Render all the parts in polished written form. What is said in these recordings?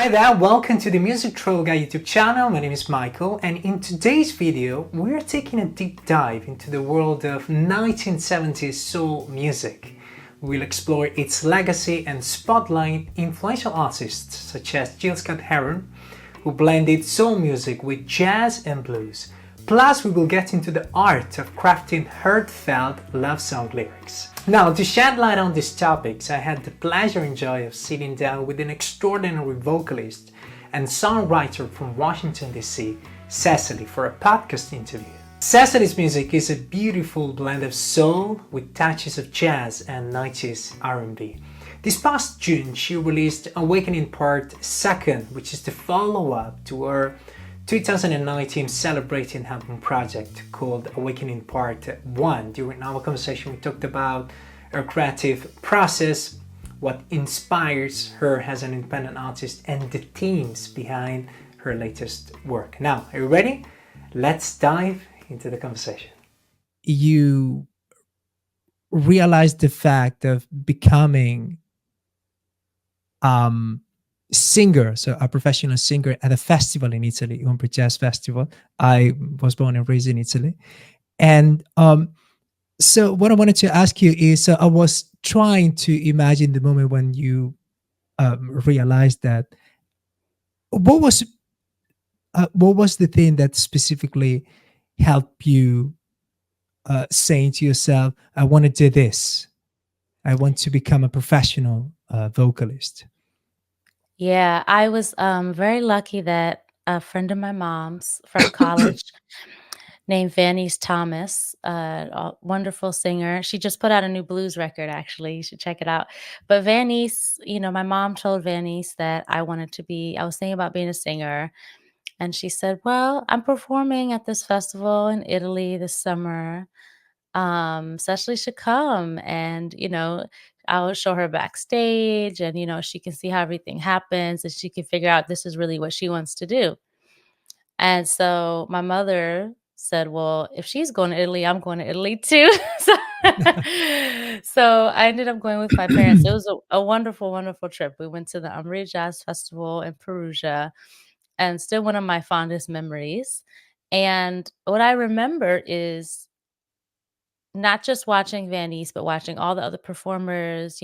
Hi there, welcome to the Music Troll Guy YouTube channel. My name is Michael, and in today's video, we're taking a deep dive into the world of 1970s soul music. We'll explore its legacy and spotlight influential artists such as Gil Scott-Heron, who blended soul music with jazz and blues. Plus, we will get into the art of crafting heartfelt love song lyrics. Now, to shed light on these topics, I had the pleasure and joy of sitting down with an extraordinary vocalist and songwriter from Washington, D.C., Cecily, for a podcast interview. Cecily's music is a beautiful blend of soul with touches of jazz and 90s R&B. This past June, she released Awakening Part 2nd, which is the follow-up to her 2019 celebrating album project called Awakening Part 1. During our conversation, we talked about her creative process, what inspires her as an independent artist, and the themes behind her latest work. Now, are you ready? Let's dive into the conversation. You realize the fact of becoming singer, so a professional singer at a festival in Italy, Umbria Jazz Festival. I was born and raised in Italy. And so what I wanted to ask you is, I was trying to imagine the moment when you realized that. What was the thing that specifically helped you saying to yourself, I want to do this. I want to become a professional vocalist. Yeah, I was very lucky that a friend of my mom's from college named Vanice Thomas, a wonderful singer. She just put out a new blues record, actually. You should check it out. But Vanice, my mom told Vanice that I was thinking about being a singer. And she said, well, I'm performing at this festival in Italy this summer. Cecily should come and, I'll show her backstage and, she can see how everything happens and she can figure out this is really what she wants to do. And so my mother said, well, if she's going to Italy, I'm going to Italy too. So I ended up going with my parents. It was a wonderful, wonderful trip. We went to the Umbria Jazz Festival in Perugia, and still one of my fondest memories. And what I remember is not just watching Vanice, but watching all the other performers,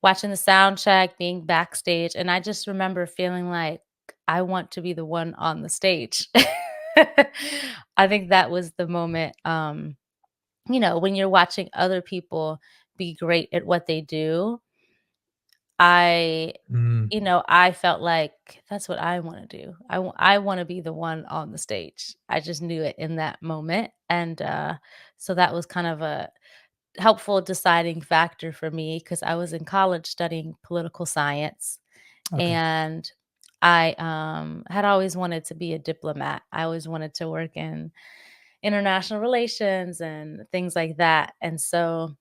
watching the sound check, being backstage. And I just remember feeling like I want to be the one on the stage. I think that was the moment, when you're watching other people be great at what they do. I I felt like that's what I want to do. I want to be the one on the stage. I just knew it in that moment. And so that was kind of a helpful deciding factor for me because I was in college studying political science. Okay. And I had always wanted to be a diplomat. I always wanted to work in international relations and things like that. And so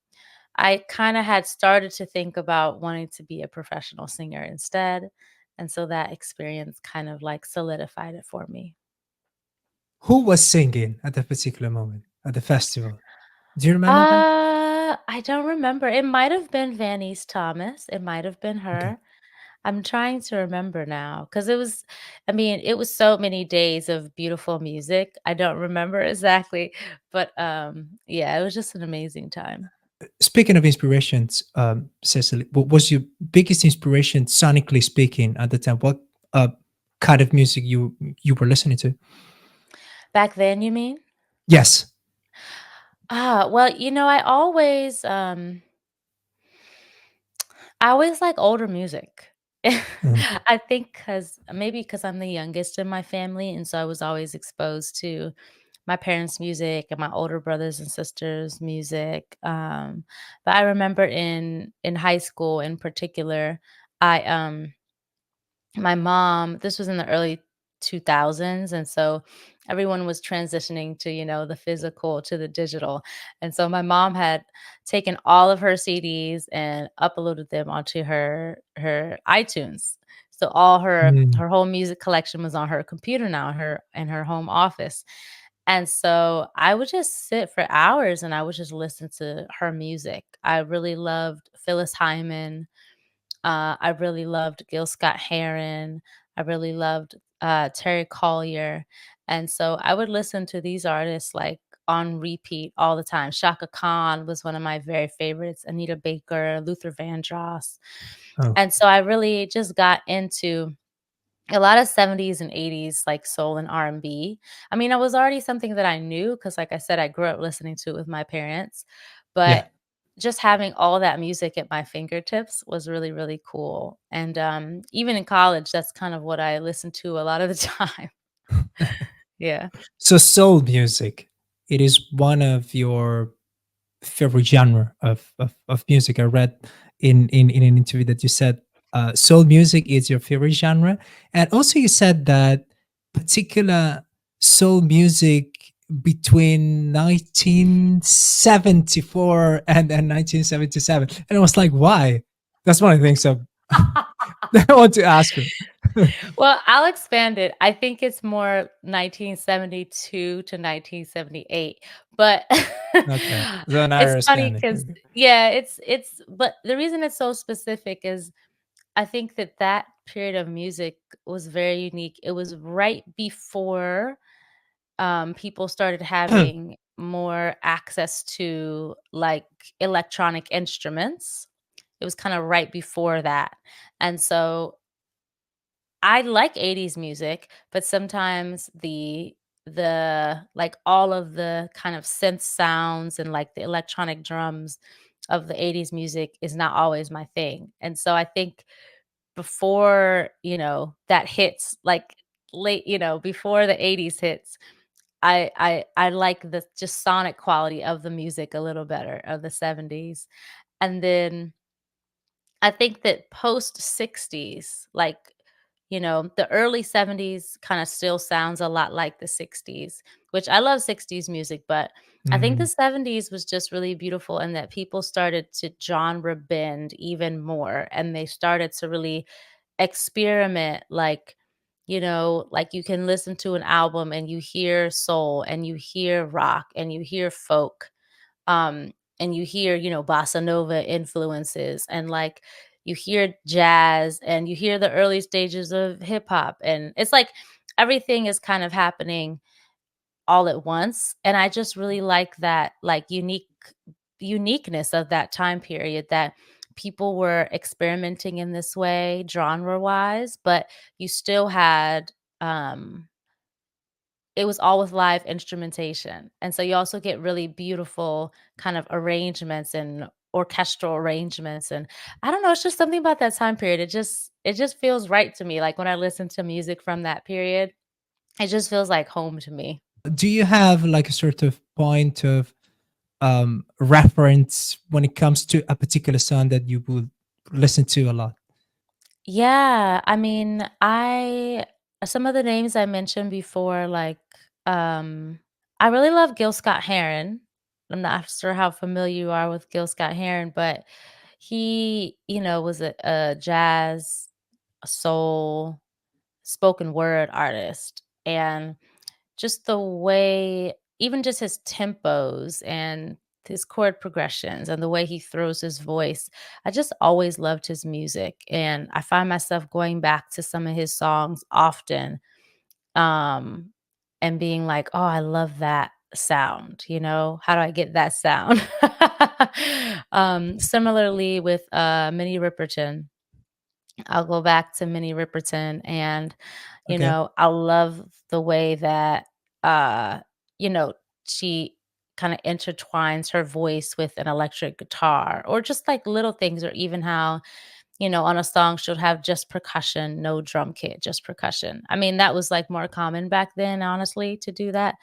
I kind of had started to think about wanting to be a professional singer instead. And so that experience kind of like solidified it for me. Who was singing at that particular moment at the festival? Do you remember that? I don't remember. It might have been Vanice Thomas. It might have been Okay. her. I'm trying to remember now because it was so many days of beautiful music. I don't remember exactly, but yeah, it was just an amazing time. Speaking of inspirations, Cecily, what was your biggest inspiration, sonically speaking, at the time? What kind of music you were listening to? Back then, you mean? Yes. Well, I always like older music. Mm. I think because I'm the youngest in my family, and so I was always exposed to my parents' music and my older brothers and sisters' music. But I remember in high school in particular, I my mom, this was in the early 2000s, and so everyone was transitioning to, the physical to the digital. And so my mom had taken all of her CDs and uploaded them onto her iTunes. So all Mm. her whole music collection was on her computer now, in her home office. And so I would just sit for hours and I would just listen to her music. I really loved Phyllis Hyman, I really loved Gil Scott-Heron. I really loved Terry Collier, and so I would listen to these artists like on repeat all the time. Shaka Khan was one of my very favorites. Anita Baker, Luther Vandross, Oh, and so I really just got into a lot of 70s and 80s like soul and R&B. I mean, it was already something that I knew because like I said, I grew up listening to it with my parents, but yeah. just having all that music at my fingertips was really, really cool. And even in college, that's kind of what I listened to a lot of the time. Yeah. So soul music, it is one of your favorite genre of music. I read in an interview that you said soul music is your favorite genre. And also you said that particular soul music between 1974 and 1977. And I was like, why? That's one of the things that I want to ask you. Well, I'll expand it. I think it's more 1972 to 1978, but Okay. Then I it's funny understand it. because Okay. yeah, it's but the reason it's so specific is I think that that period of music was very unique. It was right before people started having more access to like electronic instruments. It was kind of right before that. And so I like 80s music, but sometimes the like all of the kind of synth sounds and like the electronic drums of the 80s music is not always my thing. And so I think before, that hits like late, before the 80s hits, I like the just sonic quality of the music a little better of the 70s. And then I think that post 60s, like, the early 70s kind of still sounds a lot like the 60s, which I love 60s music, but I think the Mhm. 70s was just really beautiful and that people started to genre bend even more and they started to really experiment like you can listen to an album and you hear soul and you hear rock and you hear folk and you hear bossa nova influences and like you hear jazz and you hear the early stages of hip hop and it's like everything is kind of happening all at once and I just really like that like uniqueness of that time period that people were experimenting in this way genre wise but you still had um it was all with live instrumentation, and so you also get really beautiful kind of arrangements and orchestral arrangements, and I don't know, it's just something about that time period. It just feels right to me, like, when I listen to music from that period, it just feels like home to me. Do you have like a sort of point of reference when it comes to a particular song that you would listen to a lot? Yeah, I mean, I some of the names I mentioned before, like, I really love Gil Scott-Heron. I'm not sure how familiar you are with Gil Scott-Heron, but he, was a jazz, a soul, spoken word artist, and just the way even just his tempos and his chord progressions and the way he throws his voice. I just always loved his music and I find myself going back to some of his songs often um and being like, "Oh, I love that sound, How do I get that sound?" Similarly with Minnie Riperton. I'll go back to Minnie Riperton and, Okay. I love the way that, uh, you know, she kind of intertwines her voice with an electric guitar or just like little things, or even how, on a song she'll have just percussion, no drum kit, just percussion. I mean, that was like more common back then, honestly, to do that.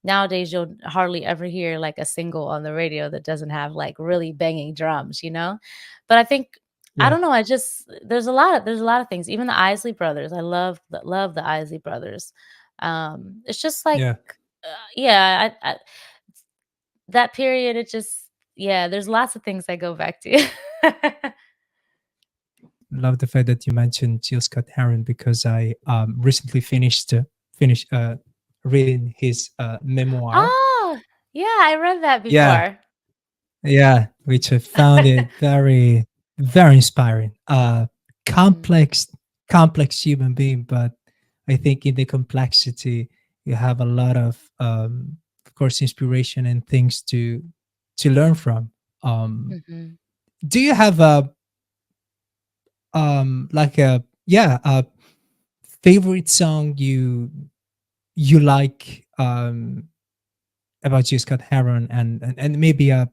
Nowadays, you'll hardly ever hear like a single on the radio that doesn't have like really banging drums. But I think I Yeah. don't know, I just there's a lot of things. Even the Isley Brothers, I love the Isley Brothers. It's just like, Yeah. yeah, that period, it just yeah, there's lots of things I go back to. Love the fact that you mentioned Gil Scott Heron because I recently finished reading his memoir. Oh, yeah, I read that Yeah. before. Yeah, which I found it very, very inspiring. Mhm. complex complex human being, but I think in the complexity you have a lot of course, inspiration and things to learn from. Mhm. Do you have a like a yeah a favorite song you like about Gil Scott-Heron, and maybe a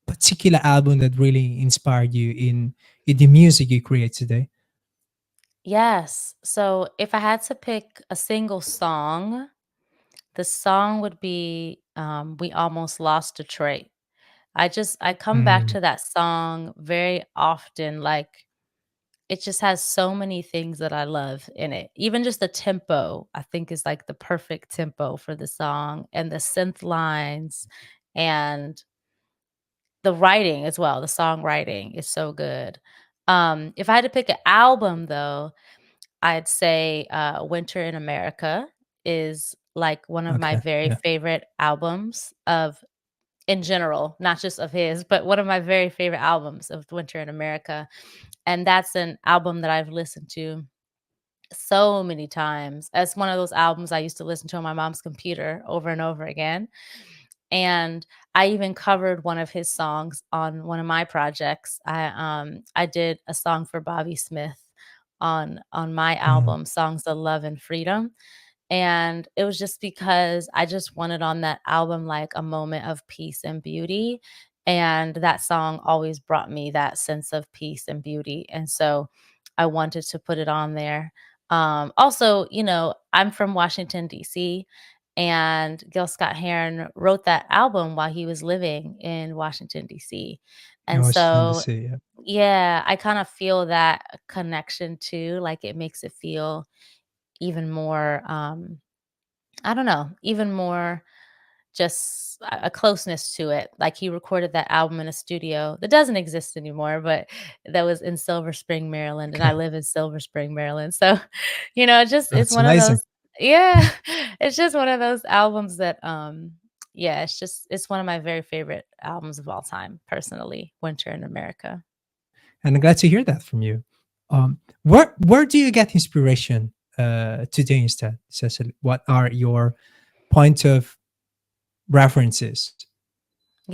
particular album that really inspired you in the music you create today? Yes. So if I had to pick a single song, the song would be We Almost Lost Detroit. I come back Mm, to that song very often. Like it just has so many things that I love in it. Even just the tempo, I think is like the perfect tempo for the song and the synth lines and the writing as well. The songwriting is so good. If I had to pick an album though, I'd say Winter in America is like one of my okay, very yeah. favorite albums of in general, not just of his, but one of my very favorite albums of Winter in America. And that's an album that I've listened to so many times. It's one of those albums I used to listen to on my mom's computer over and over again. And I even covered one of his songs on one of my projects. I did a song for Bobby Smith on my Mm, album, Songs of Love and Freedom. And it was just because I just wanted on that album like a moment of peace and beauty. And that song always brought me that sense of peace and beauty. And so I wanted to put it on there. Also, I'm from Washington, D.C., and Gil Scott Heron wrote that album while he was living in Washington, D.C. in And Washington so, DC, yeah. yeah, I kind of feel that connection too. Like it makes it feel even more, I don't know, even more just a closeness to it. Like he recorded that album in a studio that doesn't exist anymore, but that was in Silver Spring, Maryland, and I Okay, live in Silver Spring, Maryland. So, it's that's one of amazing. those, yeah, it's just one of those albums that yeah, it's one of my very favorite albums of all time, personally, Winter in America. And I'm glad to hear that from you. Where do you get inspiration today instead, Cecily? What are your point of references,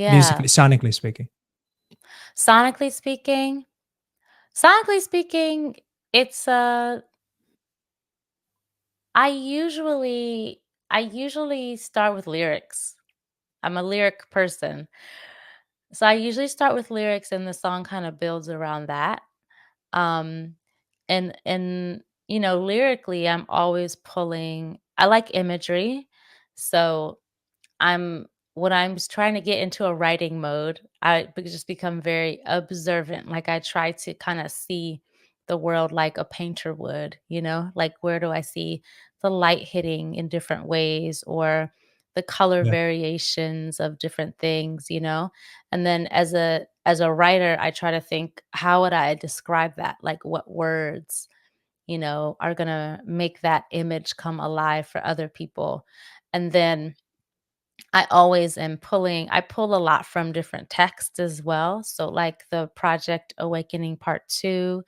musically, Yeah. sonically speaking? Sonically speaking, sonically speaking, it's I usually start with lyrics. I'm a lyric person. So I usually start with lyrics and the song kind of builds around that. Um and lyrically I'm always pulling I like imagery. So I'm when I'm trying to get into a writing mode, just become very observant. Like I try to kind of see the world like a painter would, like where do I see the light hitting in different ways or the color Yeah, variations of different things, And then as a writer, I try to think how would I describe that? Like what words, are going to make that image come alive for other people. And then I pull a lot from different texts as well. So like the Project Awakening Part 2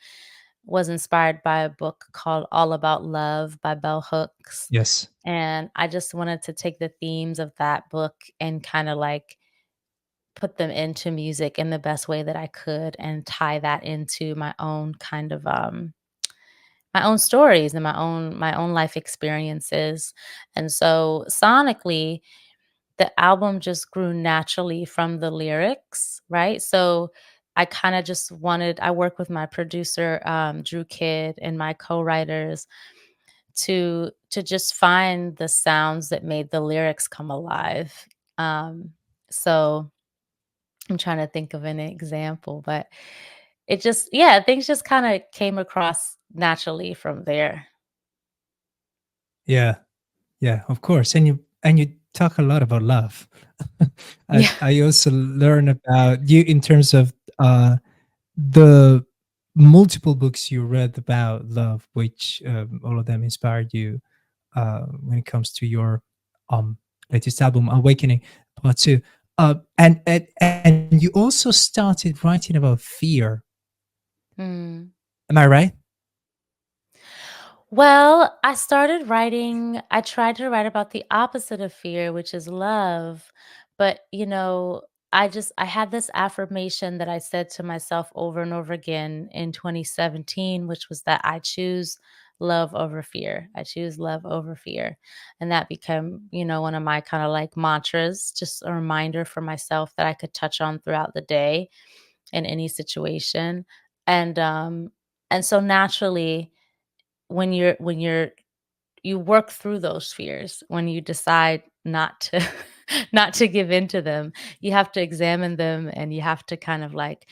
was inspired by a book called All About Love by Bell Hooks. yes. And I just wanted to take the themes of that book and kind of like put them into music in the best way that I could and tie that into my own kind of my own stories and my own life experiences. And so sonically, the album just grew naturally from the lyrics, right? So I work with my producer, Drew Kidd, and my co-writers to just find the sounds that made the lyrics come alive. So I'm trying to think of an example, but things just kind of came across naturally from there. Yeah, yeah, of course. And you talk a lot about love. I Yeah. I also learn about you in terms of the multiple books you read about love, which all of them inspired you when it comes to your um, latest album, Awakening Part Two. And you also started writing about fear. Mm. Am I right? Well, I tried to write about the opposite of fear, which is love. But, I had this affirmation that I said to myself over and over again in 2017, which was that I choose love over fear. I choose love over fear. And that became, one of my kind of like mantras, just a reminder for myself that I could touch on throughout the day in any situation. And and so naturally, when you work through those fears, when you decide not to not to give in to them, you have to examine them and you have to kind of like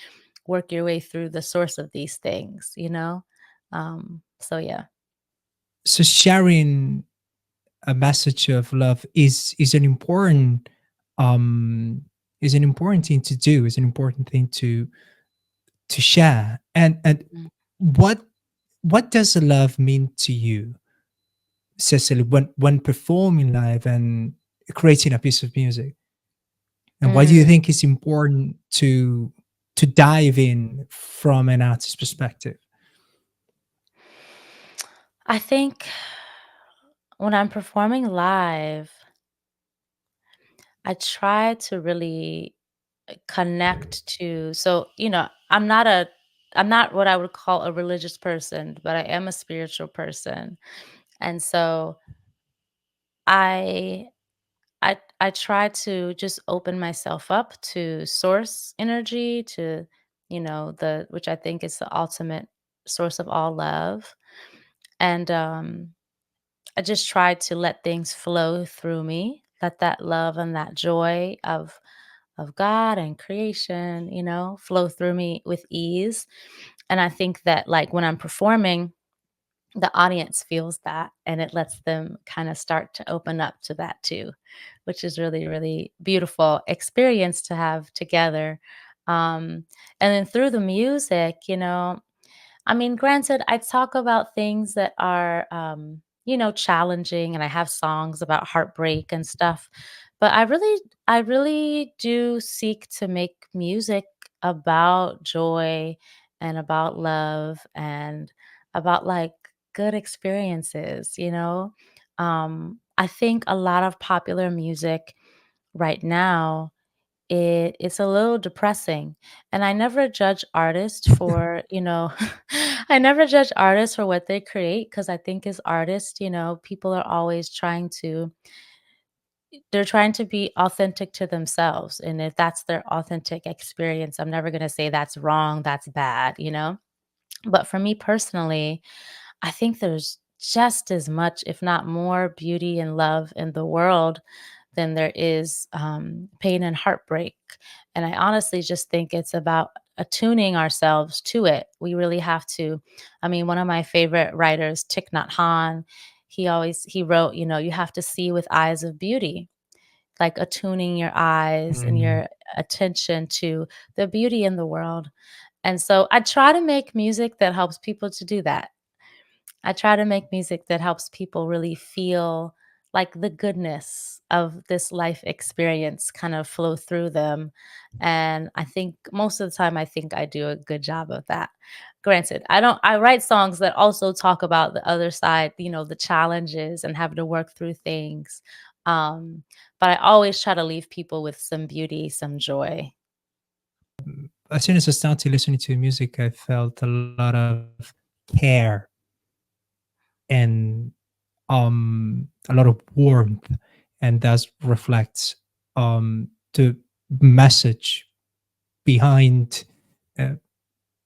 work your way through the source of these things, you know? So yeah. So sharing a message of love is an important um is an important thing to do, is an important thing to share. And Mm. what what does love mean to you, Cecily, when performing live and creating a piece of music? And why do you Mm. think it's important to dive in from an artist's perspective? I think when I'm performing live, I try to really connect to I'm not what I would call a religious person, but I am a spiritual person. And so I I try to just open myself up to source energy, to, the which I think is the ultimate source of all love. And I just try to let things flow through me, let that love and that joy of God and creation, flow through me with ease. And I think that like when I'm performing, the audience feels that and it lets them kind of start to open up to that too, which is really, really beautiful experience to have together. And then through the music, I mean, granted, I talk about things that are, challenging, and I have songs about heartbreak and stuff. But I really do seek to make music about joy and about love and about like good experiences, I think a lot of popular music right now it's a little depressing, and I never judge artists for, I never judge artists for what they create because I think as artists, people are always they're trying to be authentic to themselves, and if that's their authentic experience, I'm never gonna say that's wrong, that's bad, But for me personally, I think there's just as much, if not more, beauty and love in the world than there is pain and heartbreak. And I honestly just think it's about attuning ourselves to it. We really have to. I mean, one of my favorite writers, Thich Nhat Hanh, he wrote, you have to see with eyes of beauty, like attuning your eyes and Mm. your attention to the beauty in the world. And so I try to make music that helps people to do that. I try to make music that helps people really feel like the goodness of this life experience kind of flow through them. And I think most of the time, I think I do a good job of that. Granted, I write songs that also talk about the other side, the challenges and having to work through things. Um, but I always try to leave people with some beauty, some joy. As soon as I started listening to music, I felt a lot of care and a lot of warmth, and that reflects the message behind uh,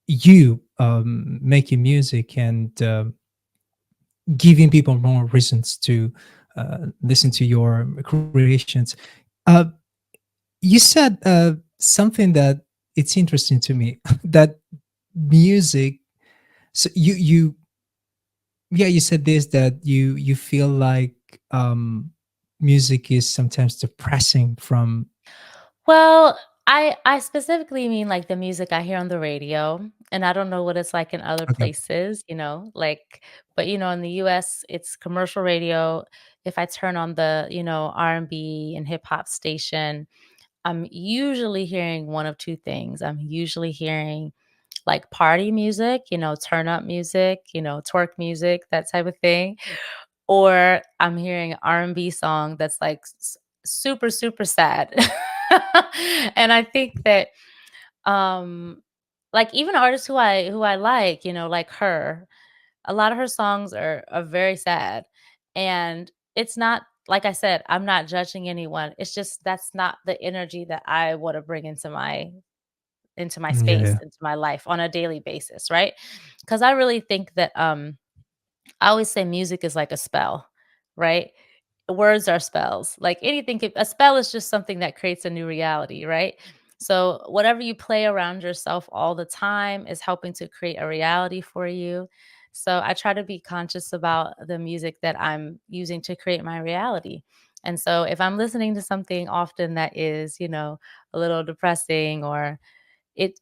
you making music and giving people more reasons to listen to your creations. Uh, you said something that it's interesting to me that music. So you yeah, you said this, that you feel like music is sometimes depressing from. Well, I specifically mean, like, the music I hear on the radio, and I don't know what it's like in other Okay. places, like but, in the US, it's commercial radio. If I turn on the, R&B and hip hop station, I'm usually hearing one of 2 things. I'm usually hearing like party music, turn up music, twerk music, that type of thing, or I'm hearing an R&B song that's like super, super sad. And I think that like even artists who I like, like her, a lot of her songs are very sad. And it's not, like I said, I'm not judging anyone. It's just that's not the energy that I want to bring into my space, Yeah. into my life on a daily basis, right? Because I really think that I always say music is like a spell, right? Words are spells. Like anything, a spell is just something that creates a new reality, right? So whatever you play around yourself all the time is helping to create a reality for you. So I try to be conscious about the music that I'm using to create my reality. And so if I'm listening to something often that is, a little depressing, or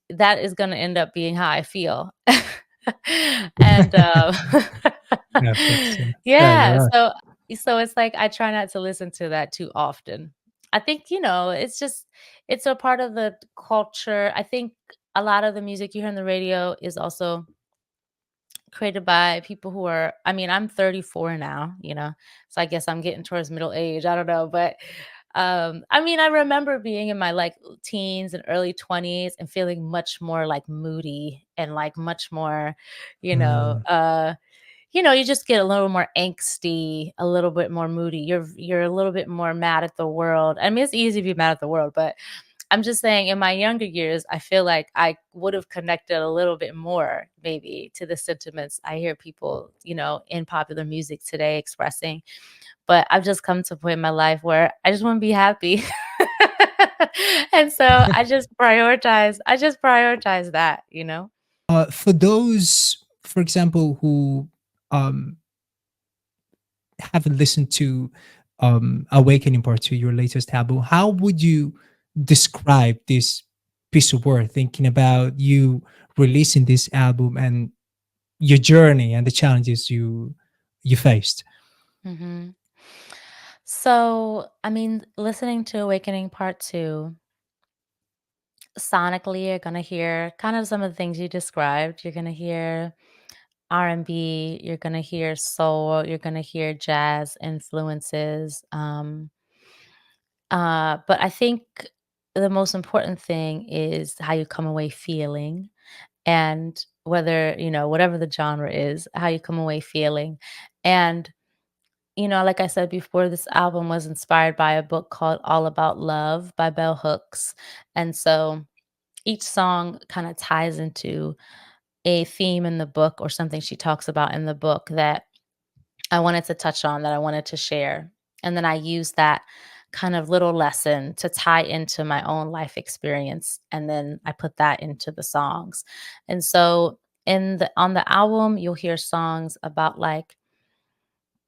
that is going to end up being how I feel. And Yeah, of course. Yeah. Yeah, you're yeah, right. so it's like I try not to listen to that too often. I think, it's a part of the culture. I think a lot of the music you hear on the radio is also created by people who are, I mean, I'm 34 now, so I guess I'm getting towards middle age. I don't know, but I mean, I remember being in my like teens and early 20s and feeling much more like moody and like much more, you know, Mm. uh, you just get a little more angsty, a little bit more moody. You're a little bit more mad at the world. I mean, it's easy to be mad at the world, but I'm just saying in my younger years, I feel like I would have connected a little bit more maybe to the sentiments I hear people, in popular music today expressing. But I've just come to a point in my life where I just want to be happy. And so I just prioritize that. For those, for example, who um, haven't listened to Awakening Part 2, your latest album, how would you describe this piece of work, thinking about you releasing this album and your journey and the challenges you faced? Mhm. So, I mean, listening to Awakening Part 2, sonically, you're gonna hear kind of some of the things you described. You're gonna hear R&B, you're gonna hear soul, you're gonna hear jazz influences. But I think the most important thing is how you come away feeling, and whether, whatever the genre is, how you come away feeling. And like I said before, this album was inspired by a book called All About Love by Bell Hooks. And so each song kind of ties into a theme in the book or something she talks about in the book that I wanted to touch on, that I wanted to share. And then I use that kind of little lesson to tie into my own life experience. And then I put that into the songs. And so on the album, you'll hear songs about like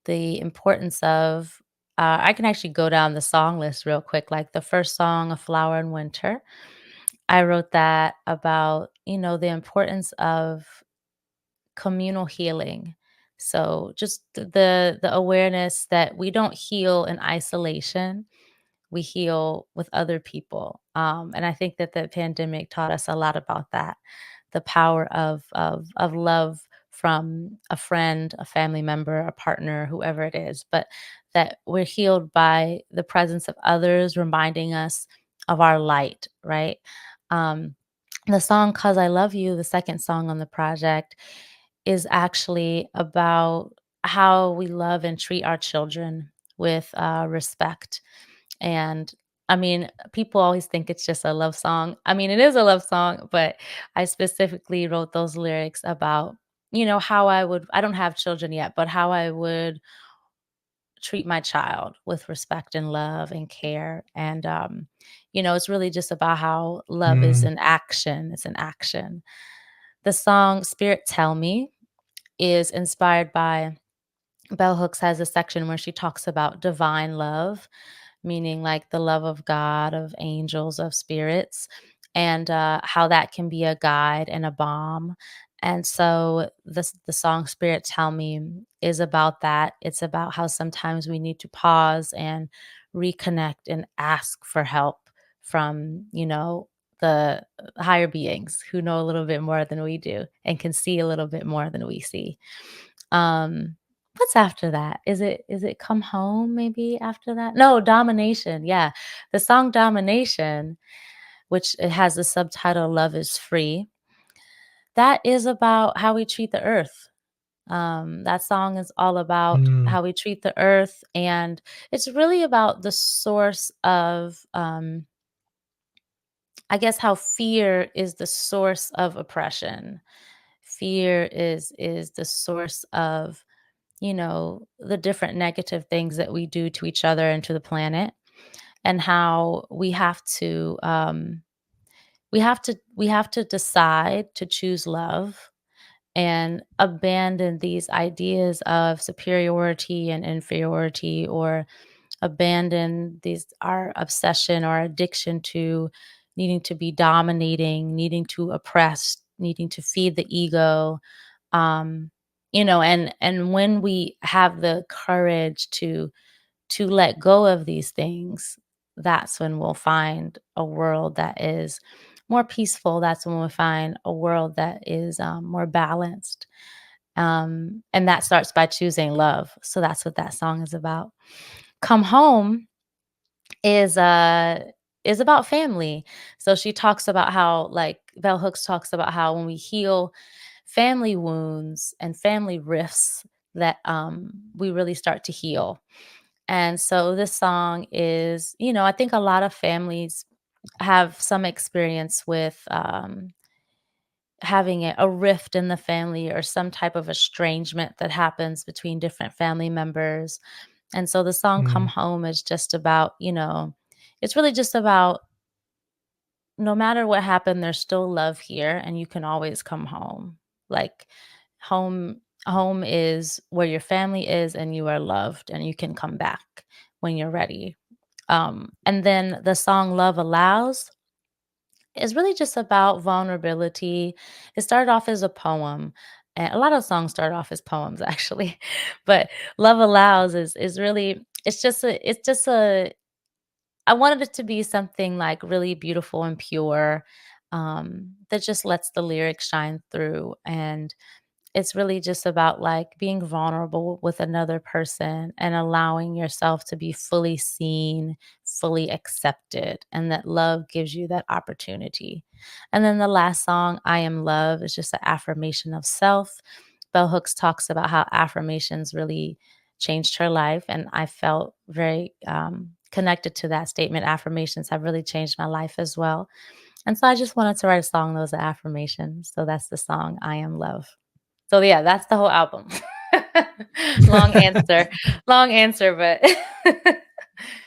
the importance of, I can actually go down the song list real quick. Like the first song, A Flower in Winter, I wrote that about, the importance of communal healing. So just the awareness that we don't heal in isolation, we heal with other people. And I think that the pandemic taught us a lot about that, the power of love from a friend, a family member, a partner, whoever it is, but that we're healed by the presence of others reminding us of our light, right? Um, the song "Cause I Love You," the second song on the project, is actually about how we love and treat our children with respect. And I mean, people always think it's just a love song. I mean, it is a love song, but I specifically wrote those lyrics about, how I don't have children yet, but how I would treat my child with respect and love and care. And, it's really just about how love is Mm. an action. It's an action. The song Spirit Tell Me is inspired by, Bell Hooks has a section where she talks about divine love, meaning like the love of God, of angels, of spirits, and how that can be a guide and a balm. And so the song Spirit Tell Me is about that. It's about how sometimes we need to pause and reconnect and ask for help from, the higher beings who know a little bit more than we do and can see a little bit more than we see. Um, what's after that? Is it Come Home maybe after that? No, Domination. Yeah. The song Domination, which it has the subtitle Love is Free. That is about how we treat the earth. That song is all about Mm, how we treat the earth, and it's really about the source of, I guess, how fear is the source of oppression. Fear is the source of, the different negative things that we do to each other and to the planet, and how we have to decide to choose love and abandon these ideas of superiority and inferiority, or abandon these our obsession or addiction to needing to be dominating, needing to oppress, needing to feed the ego. um and when we have the courage to let go of these things, that's when we'll find a world that is more peaceful. That's when we'll find a world that is more balanced. And that starts by choosing love. So that's what that song is about. Come Home is is about family. So she talks about how, like, Bell Hooks talks about how when we heal family wounds and family rifts, that we really start to heal. And so this song is, I think a lot of families have some experience with having a rift in the family, or some type of estrangement that happens between different family members. And so the song Come mm, Home is just about, it's really just about, no matter what happened, there's still love here and you can always come home. Like, home is where your family is and you are loved and you can come back when you're ready. And then the song Love Allows is really just about vulnerability. It started off as a poem. And a lot of songs start off as poems actually. But Love Allows is really, it's just a I wanted it to be something like really beautiful and pure, that just lets the lyrics shine through. And it's really just about, like, being vulnerable with another person and allowing yourself to be fully seen, fully accepted, and that love gives you that opportunity. And then the last song, I Am Love, is just an affirmation of self. Bell Hooks talks about how affirmations really changed her life, and I felt very connected to that statement. Affirmations have really changed my life as well. And so I just wanted to write a song that was an affirmation. So that's the song, I Am Love. So yeah, that's the whole album. Long answer. Long answer, but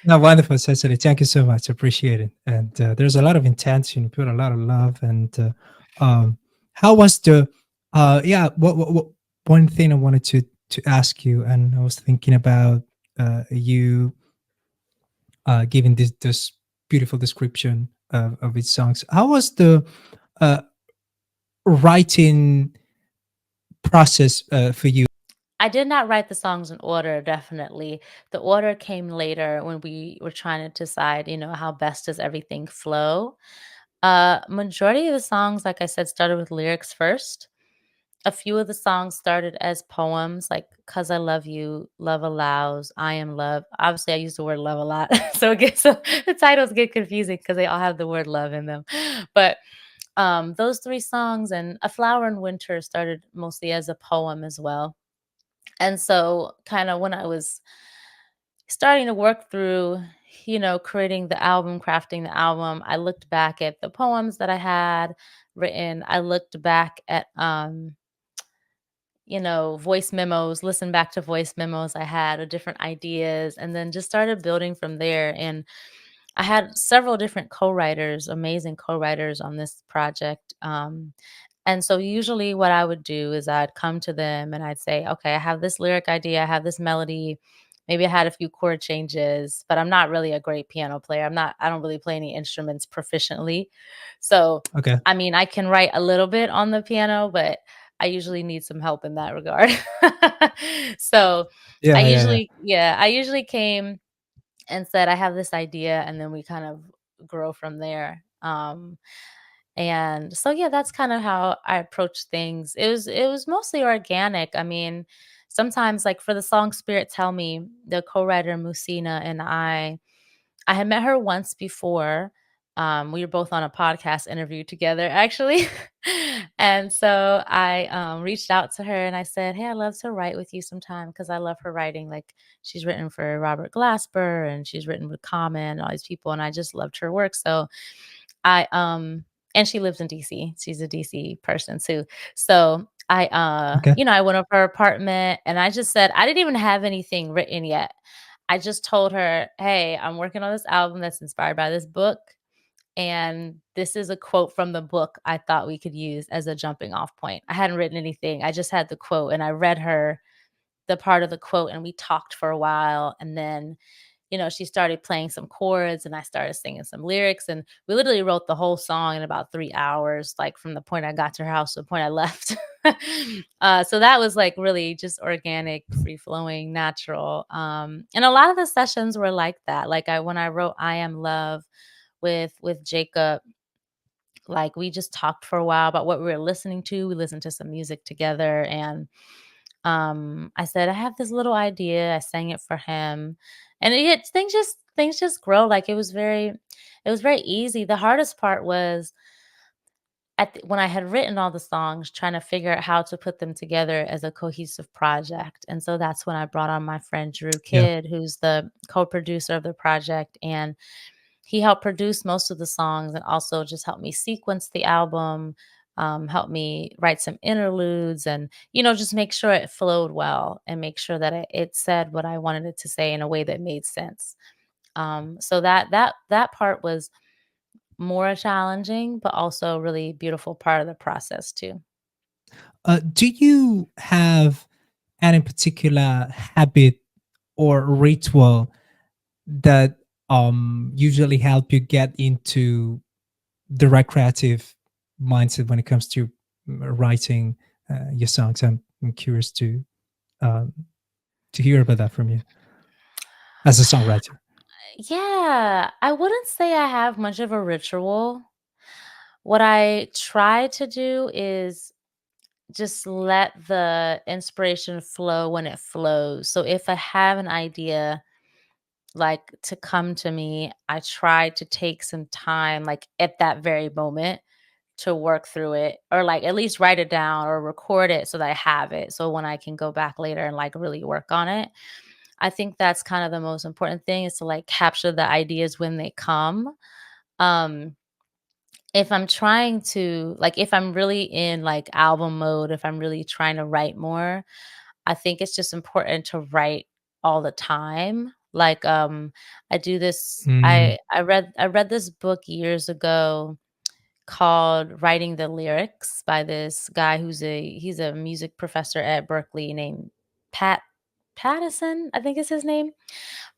no, wonderful, Cecily. Thank you so much. Appreciate it. And there's a lot of intention. You put a lot of love. And how was the? Yeah. What? One thing I wanted to ask you, and I was thinking about you giving this beautiful description of its songs. How was the uh, writing process for you? I did not write the songs in order, definitely. The order came later when we were trying to decide, how best does everything flow. Majority of the songs, like I said, started with lyrics first. A few of the songs started as poems, like "Cause I Love You," "Love Allows," "I Am Love." Obviously, I use the word love a lot, so the titles get confusing because they all have the word love in them. But those three songs and "A Flower in Winter" started mostly as a poem as well. And so, kind of when I was starting to work through, creating the album, crafting the album, I looked back at the poems that I had written. I looked back at voice memos, listen back to voice memos I had of different ideas, and then just started building from there. And I had several different co-writers, amazing co-writers on this project. And so usually what I would do is I'd come to them and I'd say, okay, I have this lyric idea, I have this melody. Maybe I had a few chord changes, but I'm not really a great piano player. I don't really play any instruments proficiently. So, Okay. I mean, I can write a little bit on the piano, but I usually need some help in that regard. So Yeah. Yeah. Yeah. I usually came and said, I have this idea, and then we kind of grow from there. Um, and so yeah, that's kind of how I approach things. It was mostly organic. I mean, sometimes like for the song Spirit Tell Me, the co-writer Musina and I had met her once before. We were both on a podcast interview together, actually. And so I reached out to her and I said, "Hey, I'd love to write with you sometime because I love her writing. Like, she's written for Robert Glasper and she's written with Common and all these people, and I just loved her work." So and she lives in DC. She's a DC person too. So Okay. I went over her apartment and I just said I didn't even have anything written yet. I just told her, "Hey, I'm working on this album that's inspired by this book, and this is a quote from the book I thought we could use as a jumping off point." I hadn't written anything. I just had the quote and I read her the part of the quote and we talked for a while, and then she started playing some chords and I started singing some lyrics, and we literally wrote the whole song in about 3 hours, like from the point I got to her house to the point I left. So that was like really just organic, free flowing, natural. And a lot of the sessions were like that. Like when I wrote I Am Love with Jacob, like we just talked for a while about what we were listening to. We listened to some music together, and I said, "I have this little idea." I sang it for him. And things just grow. Like it was very easy. The hardest part was when I had written all the songs, trying to figure out how to put them together as a cohesive project. And so that's when I brought on my friend Drew Yeah. Kidd, who's the co-producer of the project. And he helped produce most of the songs and also just helped me sequence the album, helped me write some interludes, and just make sure it flowed well and make sure that it said what I wanted it to say in a way that made sense. So that part was more challenging, but also a really beautiful part of the process too. Do you have any particular habit or ritual that usually help you get into the right creative mindset when it comes to writing your songs? I'm curious um, to hear about that from you as a songwriter. Yeah, I wouldn't say I have much of a ritual. What I try to do is just let the inspiration flow when it flows. So if I have an idea like to come to me, I try to take some time like at that very moment to work through it, or like at least write it down or record it so that I have it. So when I can go back later and like really work on it. I think that's kind of the most important thing, is to like capture the ideas when they come. Um if I'm trying to like if I'm really in like album mode, if I'm really trying to write more, I think it's just important to write all the time. Like I do this Mm, I read this book years ago called Writing the Lyrics by this guy he's a music professor at Berkeley named Pat Pattison, I think is his name.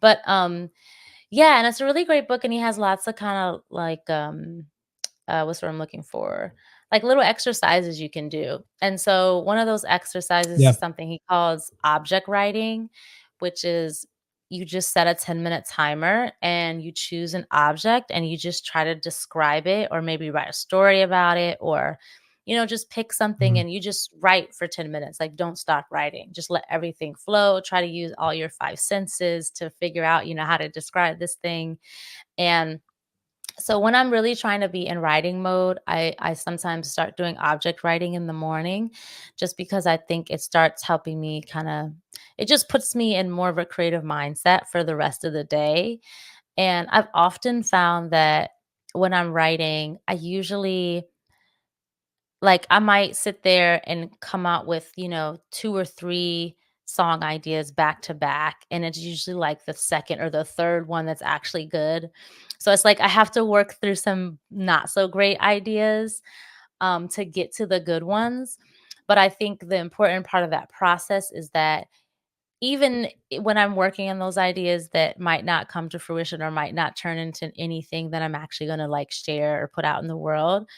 But yeah, and it's a really great book and he has lots of kind of like what's what I'm looking for? Like little exercises you can do. And so one of those exercises yeah. is something he calls object writing, which is you just set a 10-minute timer and you choose an object and you just try to describe it, or maybe write a story about it, or just pick something Mm, and you just write for 10 minutes. Like don't stop writing. Just let everything flow. Try to use all your five senses to figure out, how to describe this thing. And so when I'm really trying to be in writing mode, I sometimes start doing object writing in the morning, just because I think it starts helping me it just puts me in more of a creative mindset for the rest of the day. And I've often found that when I'm writing, I usually like I might sit there and come out with, two or three song ideas back to back, and it's usually like the second or the third one that's actually good. So it's like I have to work through some not so great ideas to get to the good ones. But I think the important part of that process is that even when I'm working on those ideas that might not come to fruition or might not turn into anything that I'm actually going to like share or put out in the world,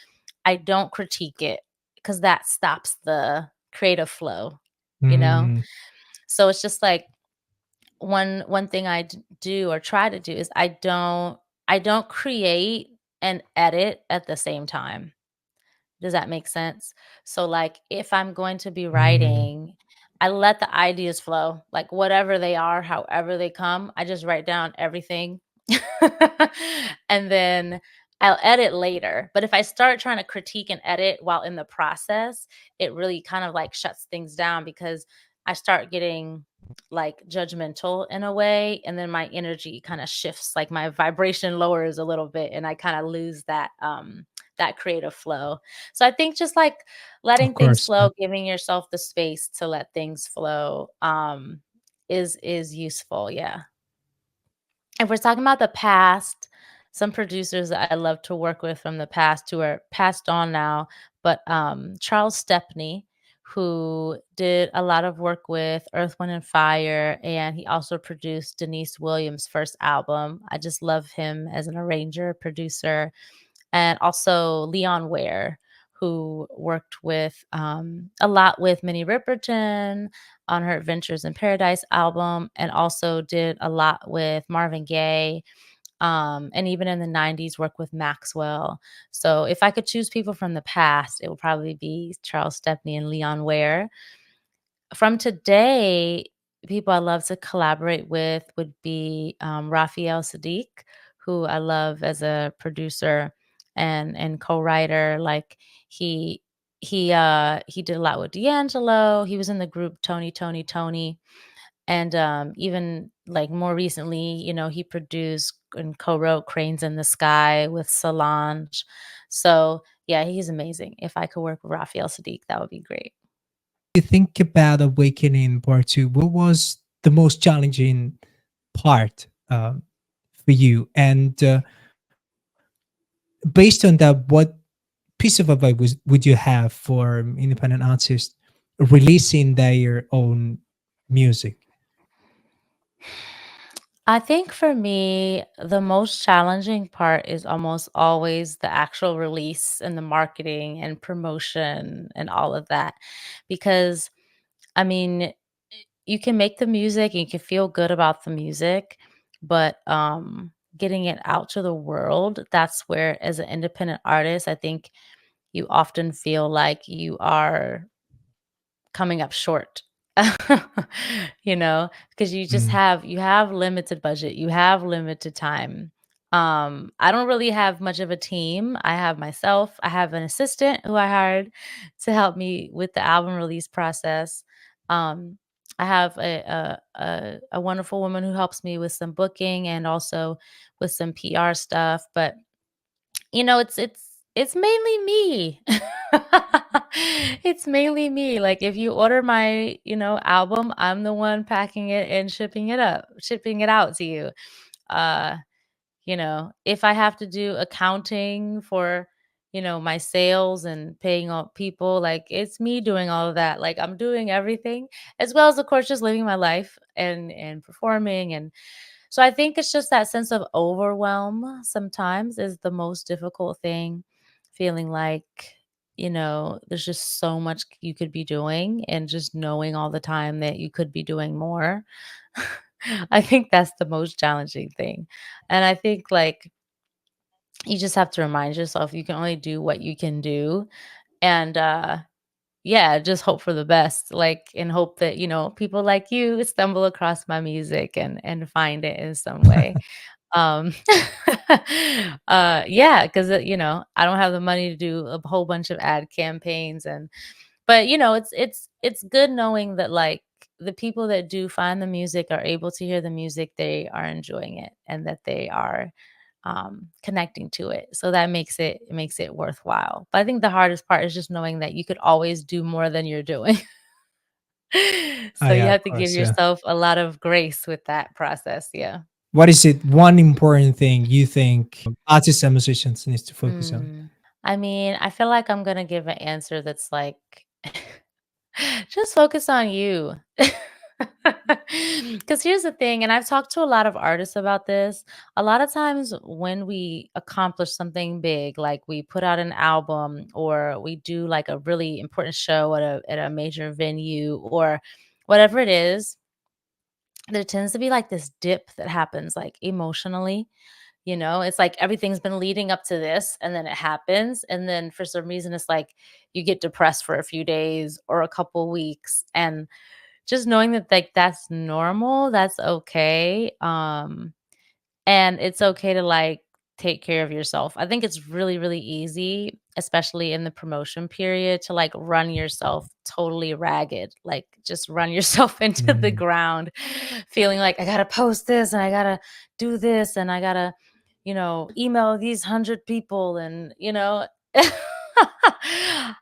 I don't critique it because that stops the creative flow, you know? mm, So it's just like one thing I do or try to do is I don't create and edit at the same time. Does that make sense? So, like, if I'm going to be Mm, writing, I let the ideas flow, like, whatever they are, however they come, I just write down everything. And then I'll edit later. But if I start trying to critique and edit while in the process, it really kind of like shuts things down because I start getting like judgmental in a way. And then my energy kind of shifts, like my vibration lowers a little bit, and I kind of lose that creative flow. So I think just like of letting things course, yeah. flow, giving yourself the space to let things flow, is useful. Yeah. If we're talking about the past, some producers that I love to work with from the past who are passed on now, but Charles Stepney, who did a lot of work with Earth, Wind, and Fire, and he also produced Denise Williams' first album. I just love him as an arranger, producer, and also Leon Ware, who worked with a lot with Minnie Riperton on her Adventures in Paradise album, and also did a lot with Marvin Gaye, and even in the 90s worked with Maxwell. So if I could choose people from the past, it would probably be Charles Stepney and Leon Ware. From today, people I love to collaborate with would be, Raphael Saadiq, who I love as a producer and co-writer. Like, he he did a lot with D'Angelo. He was in the group Tony, and, even, like, more recently, he produced and co-wrote Cranes in the Sky with Solange. So, yeah, he's amazing. If I could work with Raphael Saadiq, that would be great. You think about Awakening Part Two. What was the most challenging part for you? And based on that, what piece of advice would you have for independent artists releasing their own music? I think for me, the most challenging part is almost always the actual release and the marketing and promotion and all of that. Because, I mean, you can make the music and you can feel good about the music, but getting it out to the world, that's where, as an independent artist, I think you often feel like you are coming up short. Because Mm. you have limited budget, you have limited time. I don't really have much of a team. I have myself, I have an assistant who I hired to help me with the album release process. Um, I have a wonderful woman who helps me with some booking and also with some PR stuff, but it's mainly me. It's mainly me. Like, if you order my, album, I'm the one packing it and shipping it out to you. Uh, if I have to do accounting for, my sales and paying all people, like, it's me doing all of that. Like, I'm doing everything, as well as, of course, just living my life and performing. And so I think it's just that sense of overwhelm sometimes is the most difficult thing, feeling like, there's just so much you could be doing and just knowing all the time that you could be doing more. I think that's the most challenging thing. And I think, like, you just have to remind yourself you can only do what you can do. And yeah, just hope for the best, like, and hope that, people like you stumble across my music and find it in some way. Um, yeah, 'cause, I don't have the money to do a whole bunch of ad campaigns, but, it's good knowing that, like, the people that do find the music are able to hear the music, they are enjoying it, and that they are, connecting to it. So that makes it worthwhile. But I think the hardest part is just knowing that you could always do more than you're doing. Oh, So you yeah, of have to give course, yeah. yourself a lot of grace with that process, yeah. What is it? One important thing you think artists and musicians needs to focus on? Mm. I mean, I feel like I'm gonna give an answer that's like, just focus on you. Because here's the thing, and I've talked to a lot of artists about this. A lot of times when we accomplish something big, like we put out an album or we do like a really important show at a major venue or whatever it is, there tends to be like this dip that happens like emotionally. You know, it's like everything's been leading up to this and then it happens. And then for some reason, it's like you get depressed for a few days or a couple weeks. And just knowing that like that's normal, that's okay. And it's okay to like take care of yourself. I think it's really, really easy, especially in the promotion period, to like run yourself totally ragged, like just run yourself into the Mm. ground, feeling like I gotta post this and I gotta do this and I gotta, email these 100 people and,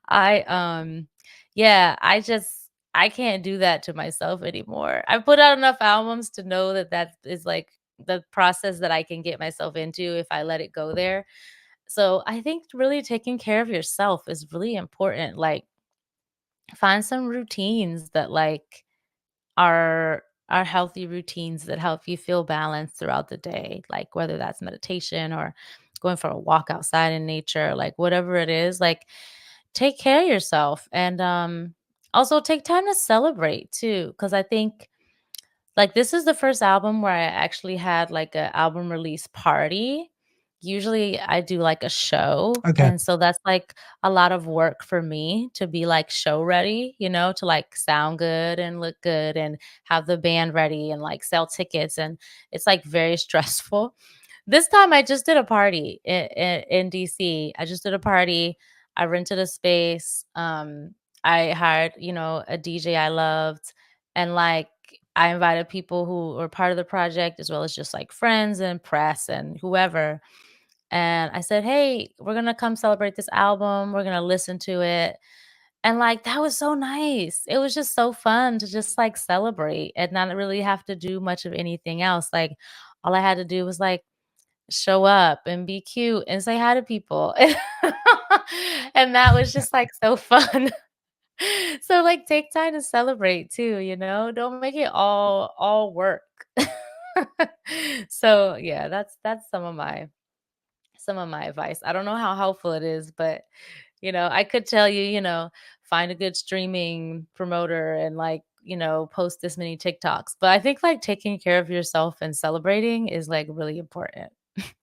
I, yeah, I can't do that to myself anymore. I've put out enough albums to know that that is like the process that I can get myself into if I let it go there. So I think really taking care of yourself is really important. Like find some routines that like are healthy routines that help you feel balanced throughout the day, like whether that's meditation or going for a walk outside in nature, like whatever it is, like take care of yourself and also take time to celebrate too because I think like, this is the first album where I actually had, like, a album release party. Usually, I do, like, a show, Okay. and so that's, like, a lot of work for me to be, like, show ready, to, like, sound good and look good and have the band ready and, like, sell tickets, and it's, like, very stressful. This time, I just did a party in DC. I just did a party. I rented a space. I hired, a DJ I loved, and, like, I invited people who were part of the project as well as just like friends and press and whoever. And I said, "Hey, we're going to come celebrate this album. We're going to listen to it." And like that was so nice. It was just so fun to just like celebrate and not really have to do much of anything else. Like all I had to do was like show up and be cute and say hi to people. And that was just like so fun. So, like, take time to celebrate too, Don't make it all work. So, yeah, that's some of my advice. I don't know how helpful it is, but, I could tell you, find a good streaming promoter and, like, post this many TikToks. But I think, like, taking care of yourself and celebrating is, like, really important.